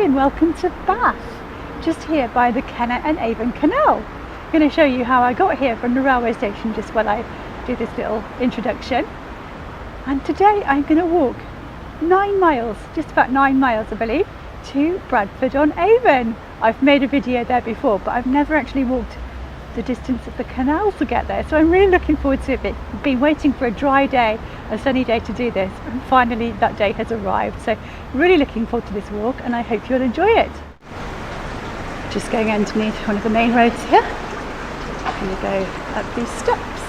and welcome to Bath, just here by the Kennet and Avon Canal. I'm going to show you how I got here from the railway station just while I do this little introduction. And today I'm going to walk 9 miles, just about 9 miles I believe, to Bradford on Avon. I've made a video there before, but I've never actually walked the distance of the canal to get there, so I'm really looking forward to it. I've been waiting for a dry day, a sunny day to do this, and finally that day has arrived, so really looking forward to this walk and I hope you'll enjoy it. Just going underneath one of the main roads here. I'm going to go up these steps.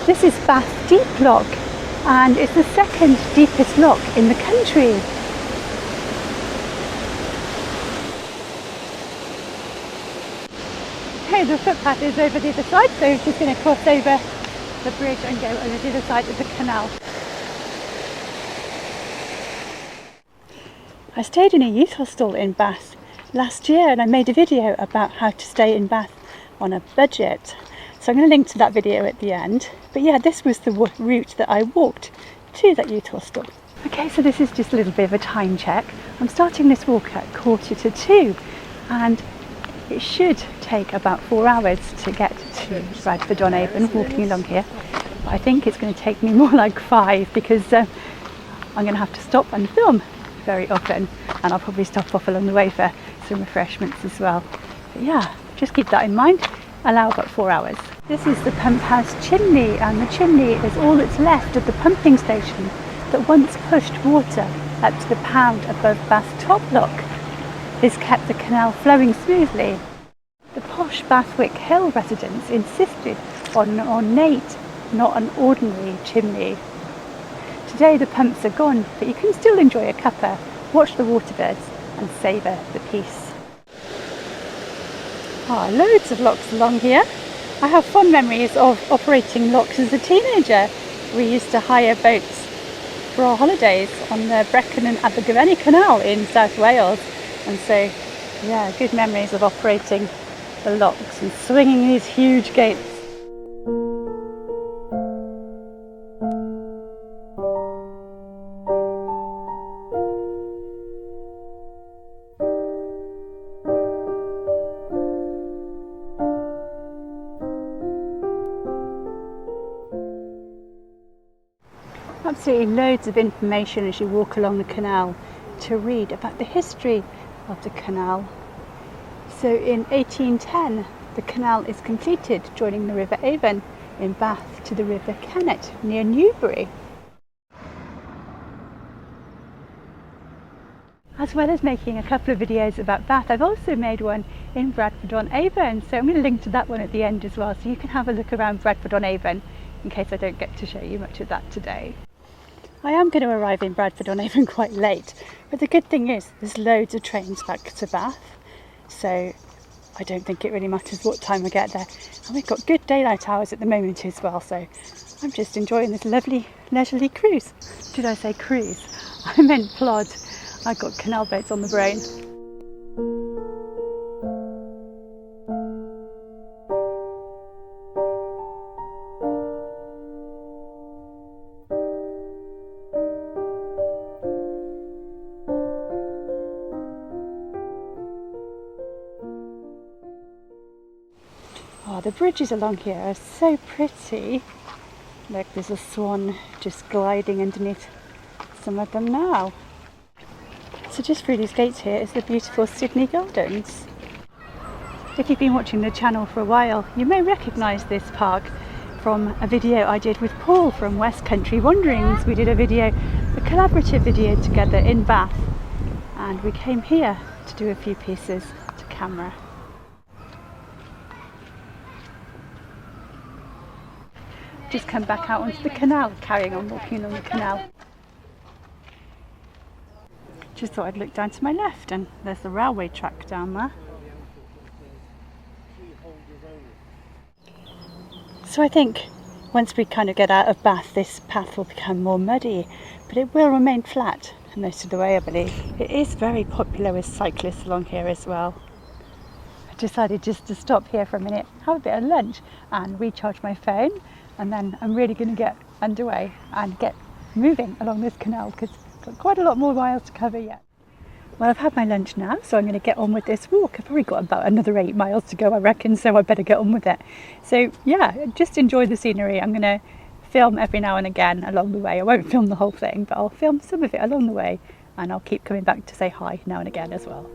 This is Bath Deep Lock and it's the second deepest lock in the country. Okay, the footpath is over the other side, so we're just going to cross over the bridge and go over the other side of the canal. I stayed in a youth hostel in Bath last year and I made a video about how to stay in Bath on a budget. So I'm going to link to that video at the end. But yeah, this was the route that I walked to that youth hostel. Okay, so this is just a little bit of a time check. I'm starting this walk at 1:45 and it should take about 4 hours to get to Bradford on Avon, walking along here. But I think it's going to take me more like 5 because I'm going to have to stop and film very often, and I'll probably stop off along the way for some refreshments as well. But yeah, just keep that in mind. Allow about 4 hours. This is the pump house chimney, and the chimney is all that's left of the pumping station that once pushed water up to the pound above Bath top lock. This kept the canal flowing smoothly. The posh Bathwick Hill residents insisted on an ornate, not an ordinary chimney. Today the pumps are gone, but you can still enjoy a cuppa, watch the waterbirds and savour the peace. Loads of locks along here. I have fond memories of operating locks as a teenager. We used to hire boats for our holidays on the Brecon and Abergavenny Canal in South Wales. And so, yeah, good memories of operating the locks and swinging these huge gates. Absolutely loads of information as you walk along the canal to read about the history of the canal. So in 1810 the canal is completed, joining the River Avon in Bath to the River Kennet near Newbury. As well as making a couple of videos about Bath, I've also made one in Bradford on Avon, so I'm going to link to that one at the end as well, so you can have a look around Bradford on Avon in case I don't get to show you much of that today. I am going to arrive in Bradford on Avon quite late, but the good thing is there's loads of trains back to Bath, so I don't think it really matters what time I get there. And we've got good daylight hours at the moment as well, so I'm just enjoying this lovely leisurely cruise. Did I say cruise? I meant plod. I've got canal boats on the brain. The bridges along here are so pretty. Look, there's a swan just gliding underneath some of them now. So just through these gates here is the beautiful Sydney Gardens. If you've been watching the channel for a while, you may recognise this park from a video I did with Paul from West Country Wanderings. We did a collaborative video together in Bath, and we came here to do a few pieces to camera. Just come back out onto the canal, carrying on walking along the canal. Just thought I'd look down to my left, and there's the railway track down there. So I think once we kind of get out of Bath, this path will become more muddy, but it will remain flat most of the way, I believe. It is very popular with cyclists along here as well. I decided just to stop here for a minute, have a bit of lunch and recharge my phone, and then I'm really going to get underway and get moving along this canal because Got quite a lot more miles to cover yet. Well, I've had my lunch now, so I'm going to get on with this walk. I've probably got about another 8 miles to go, I reckon, so I better get on with it. So yeah, just enjoy the scenery. I'm going to film every now and again along the way. I won't film the whole thing, but I'll film some of it along the way, and I'll keep coming back to say hi now and again as well.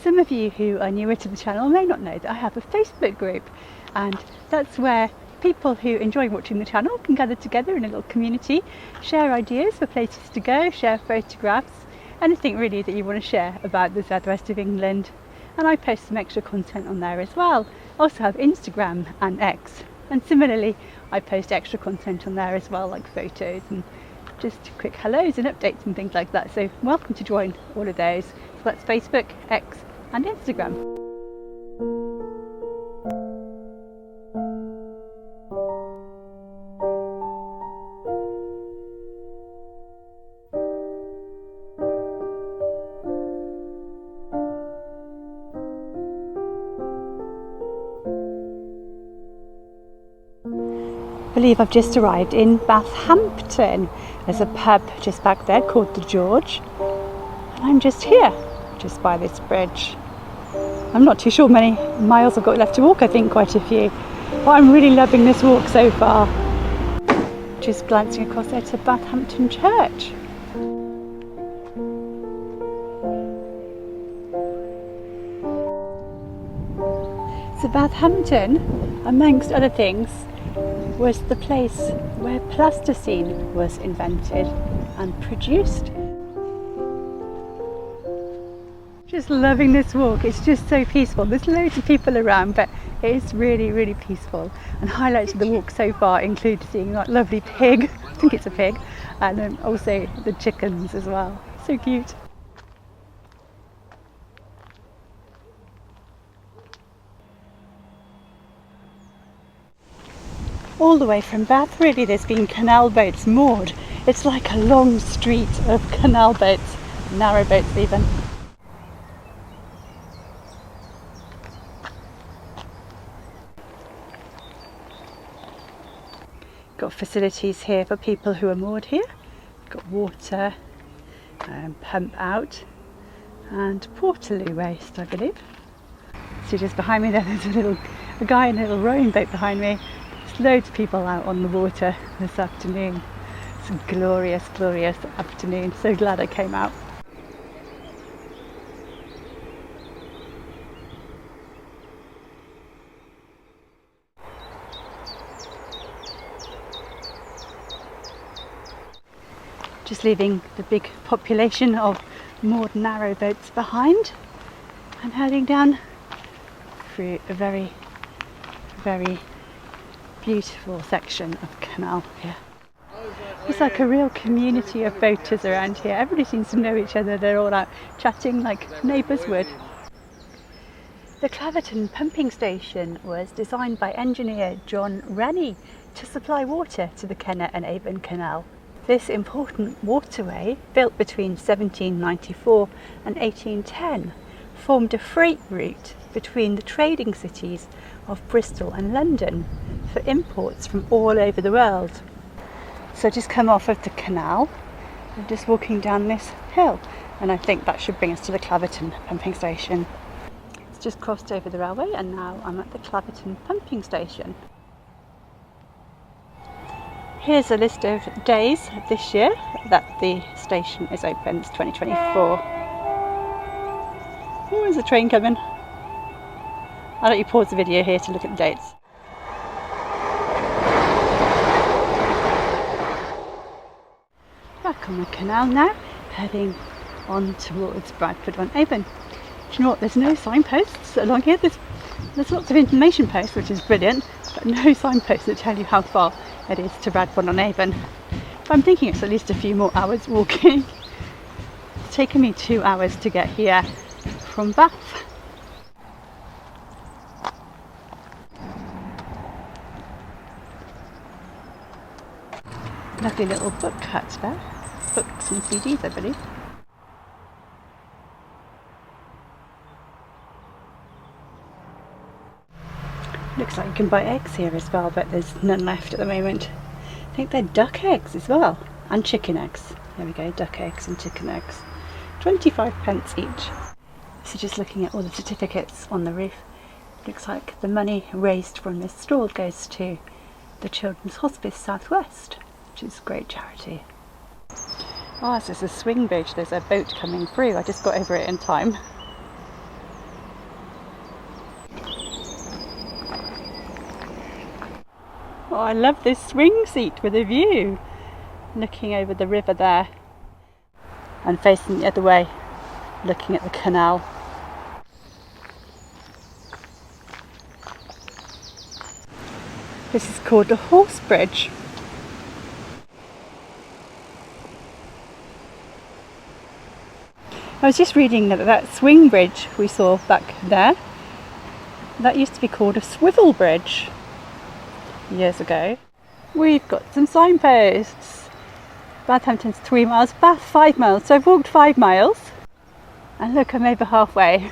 Some of you who are newer to the channel may not know that I have a Facebook group, and that's where people who enjoy watching the channel can gather together in a little community, share ideas for places to go, share photographs, anything really that you want to share about the southwest of England. And I post some extra content on there as well. I also have Instagram and X, and similarly I post extra content on there as well, like photos and just quick hellos and updates and things like that. So welcome to join all of those. So that's Facebook, X and Instagram. I believe I've just arrived in Bathampton. There's a pub just back there called the George, and I'm just here, just by this bridge. I'm not too sure many miles I've got left to walk, I think quite a few, but I'm really loving this walk so far. Just glancing across there to Bathampton Church. So Bathampton, amongst other things, was the place where plasticine was invented and produced. Just loving this walk. It's just so peaceful. There's loads of people around, but it is really, really peaceful. And highlights of the walk so far include seeing that lovely pig, I think it's a pig, and then also the chickens as well. So cute. All the way from Bath, really, there's been canal boats moored. It's like a long street of canal boats, narrow boats even. Got facilities here for people who are moored here. Got water, pump out, and portaloo waste, I believe. So just behind me there, there's a guy in a little rowing boat behind me. There's loads of people out on the water this afternoon. It's a glorious, glorious afternoon. So glad I came out. Just leaving the big population of moored narrow boats behind and heading down through a very, very beautiful section of canal here. It's like a real community of boaters around here. Everybody seems to know each other. They're all out chatting like neighbours would. The Claverton pumping station was designed by engineer John Rennie to supply water to the Kennet and Avon Canal. This important waterway, built between 1794 and 1810, formed a freight route between the trading cities of Bristol and London for imports from all over the world. So just come off of the canal and just walking down this hill, and I think that should bring us to the Claverton pumping station. It's just crossed over the railway and now I'm at the Claverton pumping station. Here's a list of days this year that the station is open. It's 2024. Oh, there's a train coming. I'll let you pause the video here to look at the dates. Back on the canal now, heading on towards Bradford on Avon. Do you know what, there's no signposts along here. There's lots of information posts, which is brilliant, but no signposts that tell you how far it is to Bradford on Avon. But I'm thinking it's at least a few more hours walking. It's taken me 2 hours to get here from Bath. Lovely little book hut there. Books and CDs, I believe. Looks like you can buy eggs here as well, but there's none left at the moment. I think they're duck eggs as well, and chicken eggs. There we go, duck eggs and chicken eggs. 25p each. So just looking at all the certificates on the roof, looks like the money raised from this stall goes to the Children's Hospice South West, which is great charity. Oh, this is a swing bridge. There's a boat coming through. I just got over it in time. Oh, I love this swing seat with a view. Looking over the river there and facing the other way, looking at the canal. This is called the Horse Bridge. I was just reading that swing bridge we saw back there, that used to be called a swivel bridge years ago. We've got some signposts. Bathampton's 3 miles, Bath 5 miles. So I've walked 5 miles. And look, I'm over halfway.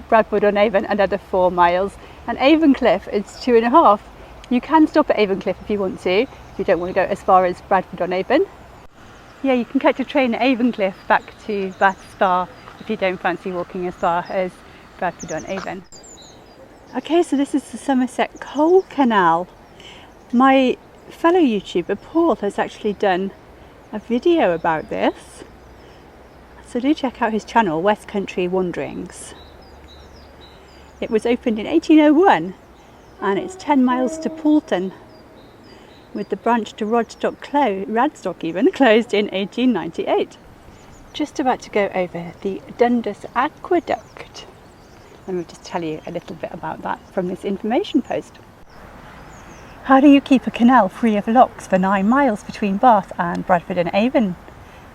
Bradford on Avon, another 4 miles. And Avon Cliff is 2.5. You can stop at Avon Cliff if you want to, if you don't want to go as far as Bradford on Avon. Yeah, you can catch a train at Avon Cliff back to Bath Spa if you don't fancy walking as far as Bradford on Avon. Okay, so this is the Somerset Coal Canal. My fellow YouTuber Paul has actually done a video about this, so do check out his channel, West Country Wanderings. It was opened in 1801 and it's 10 miles to Poulton, with the branch to Radstock closed in 1898. Just about to go over the Dundas Aqueduct. Let me just tell you a little bit about that from this information post. How do you keep a canal free of locks for 9 miles between Bath and Bradford and Avon?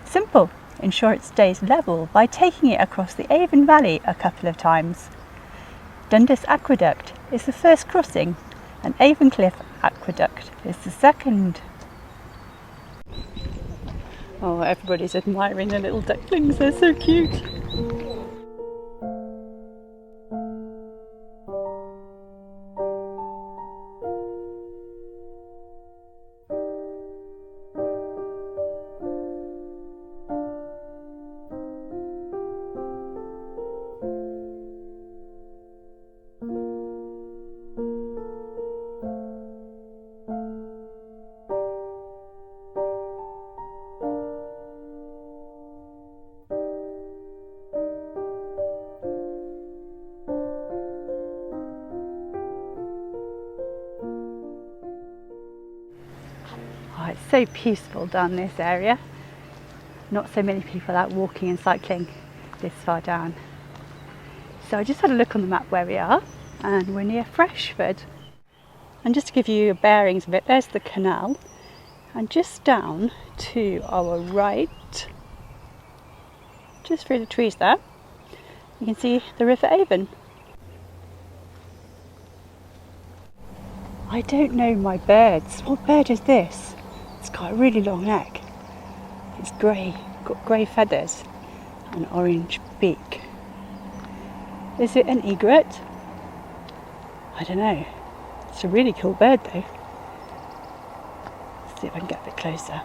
Simple. Ensure it stays level by taking it across the Avon Valley a couple of times. Dundas Aqueduct is the first crossing and Avon Cliff Aqueduct is the second. Oh, everybody's admiring the little ducklings, they're so cute. Oh, it's so peaceful down this area. Not so many people out walking and cycling this far down. So I just had a look on the map where we are, and we're near Freshford. And just to give you bearings of it, there's the canal, and just down to our right, just through the trees there, you can see the River Avon. I don't know my birds. What bird is this? It's got a really long neck. It's grey, got grey feathers and orange beak. Is it an egret? I don't know. It's a really cool bird though. Let's see if I can get a bit closer.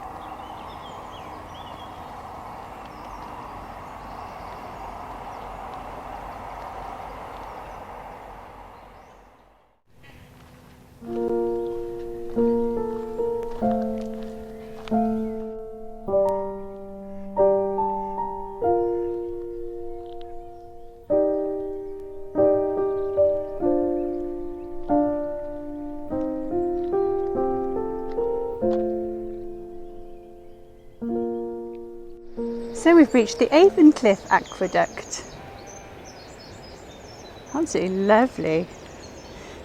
So we've reached the Avon Aqueduct. Absolutely lovely.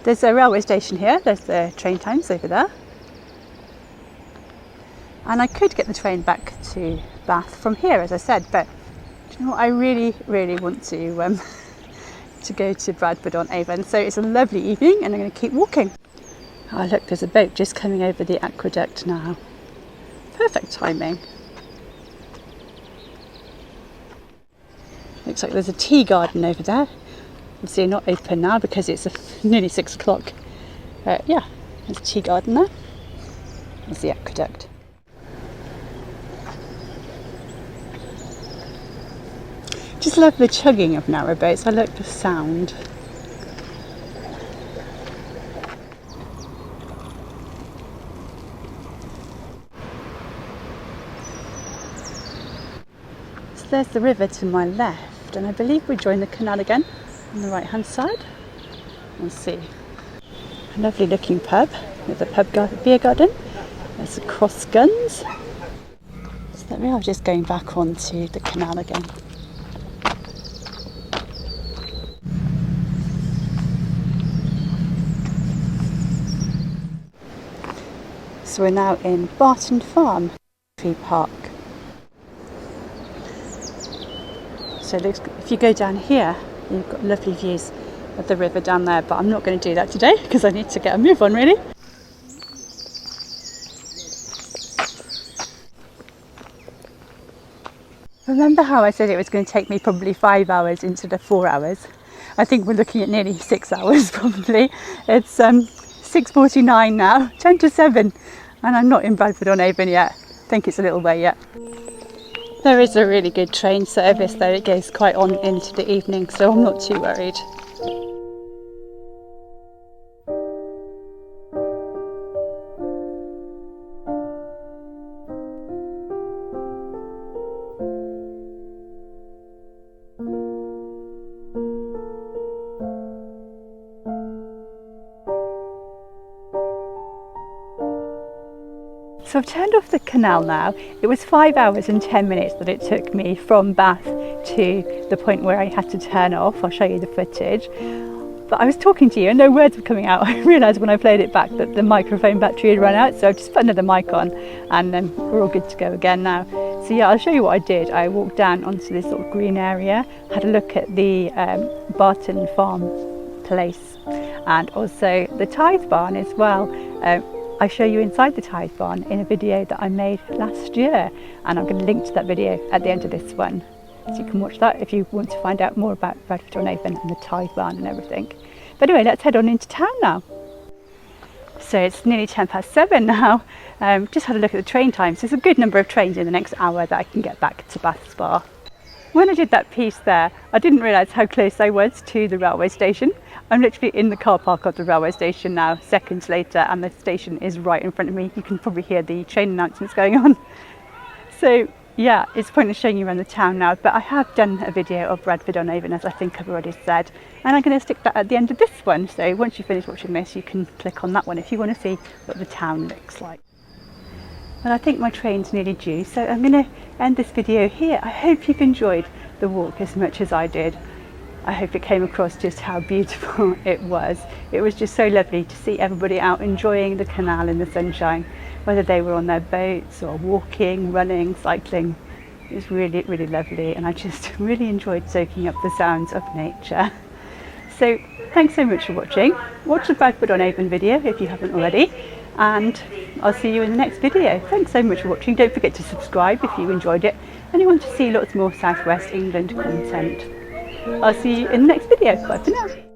There's a railway station here, there's the train times over there. And I could get the train back to Bath from here, as I said, but do you know what, I really want to go to Bradford on Avon. So it's a lovely evening and I'm going to keep walking. Oh look, there's a boat just coming over the aqueduct now. Perfect timing. Looks like there's a tea garden over there. Obviously not open now because it's nearly 6 o'clock. But yeah, there's a tea garden there. There's the aqueduct. Just love the chugging of narrowboats. I like the sound. So there's the river to my left, and I believe we join the canal again on the right hand side. We'll see. A lovely looking pub with a beer garden. There's the cross guns. So there we are, just going back onto the canal again. So we're now in Barton Farm Tree Park. So if you go down here, you've got lovely views of the river down there, but I'm not going to do that today because I need to get a move on really. Remember how I said it was going to take me probably 5 hours instead of 4 hours? I think we're looking at nearly 6 hours probably. It's 6:49 now, 10 to 7, and I'm not in Bradford on Avon yet. I think it's a little way yet. There is a really good train service though, it goes quite on into the evening, so I'm not too worried. So I've turned off the canal now. It was 5 hours and 10 minutes that it took me from Bath to the point where I had to turn off. I'll show you the footage. But I was talking to you and no words were coming out. I realised when I played it back that the microphone battery had run out, so I've just put another mic on and we're all good to go again now. So yeah, I'll show you what I did. I walked down onto this sort of green area, had a look at the Barton Farm place and also the tithe barn as well. I show you inside the tithe barn in a video that I made last year, and I'm going to link to that video at the end of this one, so you can watch that if you want to find out more about Bradford on Avon and the tithe barn and everything. But anyway, let's head on into town now. So it's nearly 7:10 now. Just had a look at the train times. There's a good number of trains in the next hour that I can get back to Bath Spa. When I did that piece there, I didn't realise how close I was to the railway station. I'm literally in the car park of the railway station now, seconds later, and the station is right in front of me. You can probably hear the train announcements going on. So yeah, it's pointless showing you around the town now, but I have done a video of Bradford on Avon, as I think I've already said, and I'm going to stick that at the end of this one. So once you finish watching this, you can click on that one if you want to see what the town looks like. Well, I think my train's nearly due, so I'm going to end this video here. I hope you've enjoyed the walk as much as I did. I hope it came across just how beautiful it was. It was just so lovely to see everybody out enjoying the canal in the sunshine, whether they were on their boats or walking, running, cycling. It was really, really lovely, and I just really enjoyed soaking up the sounds of nature. So thanks so much for watching. Watch the Bradford on Avon video if you haven't already, and I'll see you in the next video. Thanks so much for watching. Don't forget to subscribe if you enjoyed it and you want to see lots more South West England content. I'll see you in the next video. Bye for now.